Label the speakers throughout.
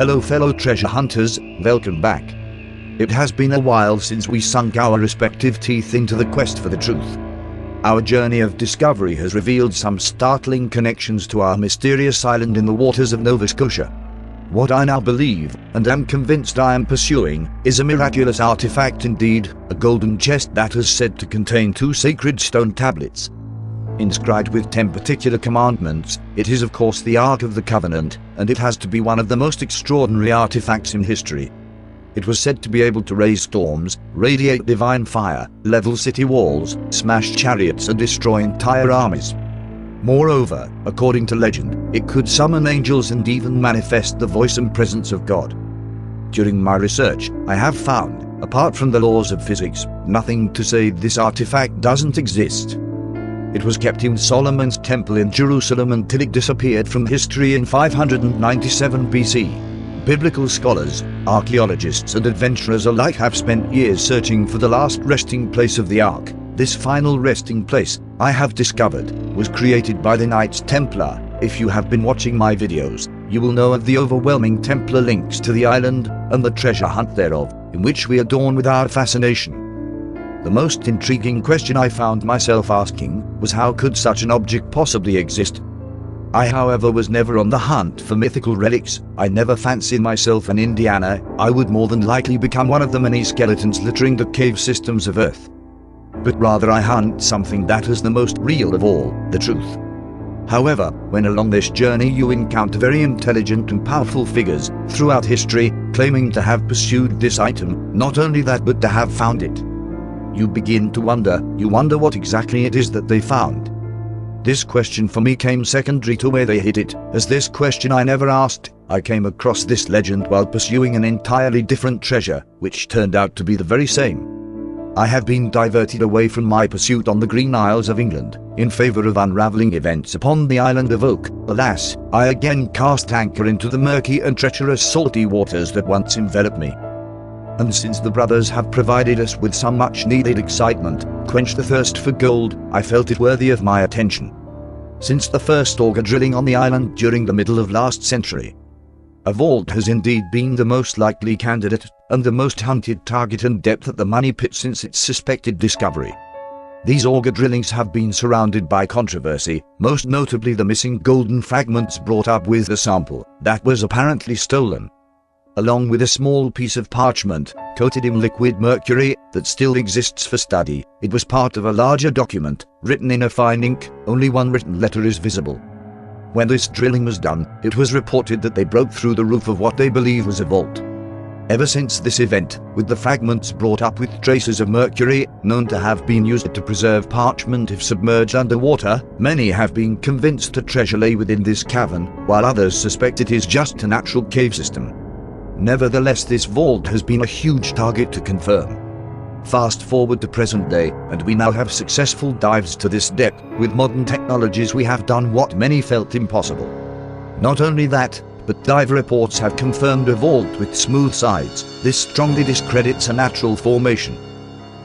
Speaker 1: Hello fellow treasure hunters, welcome back. It has been a while since we sunk our respective teeth into the quest for the truth. Our journey of discovery has revealed some startling connections to our mysterious island in the waters of Nova Scotia. What I now believe, and am convinced I am pursuing, is a miraculous artifact indeed, a golden chest that is said to contain 2 sacred stone tablets. Inscribed with 10 particular commandments, it is of course the Ark of the Covenant, and it has to be one of the most extraordinary artifacts in history. It was said to be able to raise storms, radiate divine fire, level city walls, smash chariots and destroy entire armies. Moreover, according to legend, it could summon angels and even manifest the voice and presence of God. During my research, I have found, apart from the laws of physics, nothing to say this artifact doesn't exist. It was kept in Solomon's temple in Jerusalem until it disappeared from history in 597 BC. Biblical scholars, archaeologists and adventurers alike have spent years searching for the last resting place of the Ark. This final resting place, I have discovered, was created by the Knights Templar. If you have been watching my videos, you will know of the overwhelming Templar links to the island and the treasure hunt thereof, in which we adorn with our fascination. The most intriguing question I found myself asking was how could such an object possibly exist? I however was never on the hunt for mythical relics. I never fancied myself an Indiana. I would more than likely become one of the many skeletons littering the cave systems of Earth. But rather I hunt something that is the most real of all, the truth. However, when along this journey you encounter very intelligent and powerful figures throughout history, claiming to have pursued this item, not only that but to have found it. You begin to wonder, what exactly it is that they found. This question for me came secondary to where they hid it, as this question I never asked. I came across this legend while pursuing an entirely different treasure, which turned out to be the very same. I have been diverted away from my pursuit on the Green Isles of England, in favor of unraveling events upon the island of Oak. Alas, I again cast anchor into the murky and treacherous salty waters that once enveloped me. And since the brothers have provided us with some much-needed excitement, quenched the thirst for gold, I felt it worthy of my attention. Since the first auger drilling on the island during the middle of last century, a vault has indeed been the most likely candidate, and the most hunted target and depth at the money pit since its suspected discovery. These auger drillings have been surrounded by controversy, most notably the missing golden fragments brought up with the sample that was apparently stolen, along with a small piece of parchment, coated in liquid mercury, that still exists for study. It was part of a larger document, written in a fine ink. Only one written letter is visible. When this drilling was done, it was reported that they broke through the roof of what they believe was a vault. Ever since this event, with the fragments brought up with traces of mercury, known to have been used to preserve parchment if submerged underwater, many have been convinced a treasure lay within this cavern, while others suspect it is just a natural cave system. Nevertheless, this vault has been a huge target to confirm. Fast forward to present day, and we now have successful dives to this depth. With modern technologies we have done what many felt impossible. Not only that, but dive reports have confirmed a vault with smooth sides. This strongly discredits a natural formation.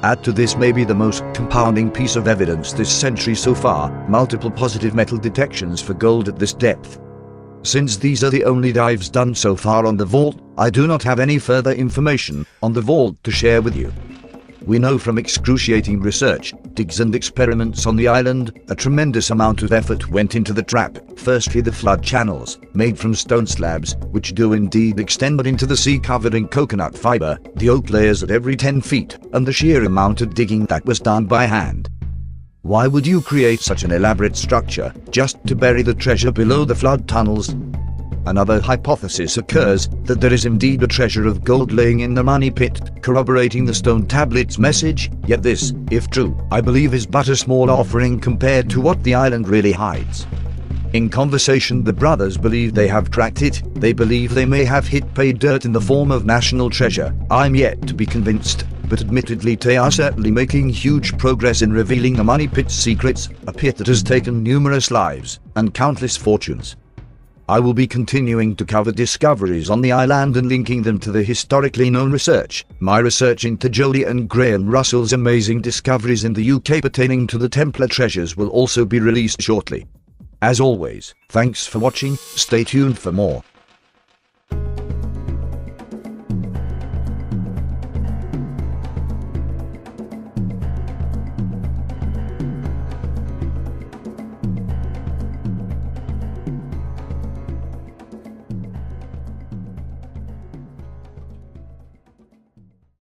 Speaker 1: Add to this maybe the most compounding piece of evidence this century so far, multiple positive metal detections for gold at this depth. Since these are the only dives done so far on the vault, I do not have any further information on the vault to share with you. We know from excruciating research, digs and experiments on the island, a tremendous amount of effort went into the trap. Firstly, the flood channels, made from stone slabs, which do indeed extend into the sea covered in coconut fiber, the oak layers at every 10 feet, and the sheer amount of digging that was done by hand. Why would you create such an elaborate structure, just to bury the treasure below the flood tunnels? Another hypothesis occurs, that there is indeed a treasure of gold laying in the money pit, corroborating the stone tablet's message. Yet this, if true, I believe is but a small offering compared to what the island really hides. In conversation, the brothers believe they have cracked it. They believe they may have hit pay dirt in the form of national treasure. I'm yet to be convinced, but admittedly they are certainly making huge progress in revealing the money pit's secrets, a pit that has taken numerous lives and countless fortunes. I will be continuing to cover discoveries on the island and linking them to the historically known research. My research into Jodie and Graham Russell's amazing discoveries in the UK pertaining to the Templar treasures will also be released shortly. As always, thanks for watching. Stay tuned for more.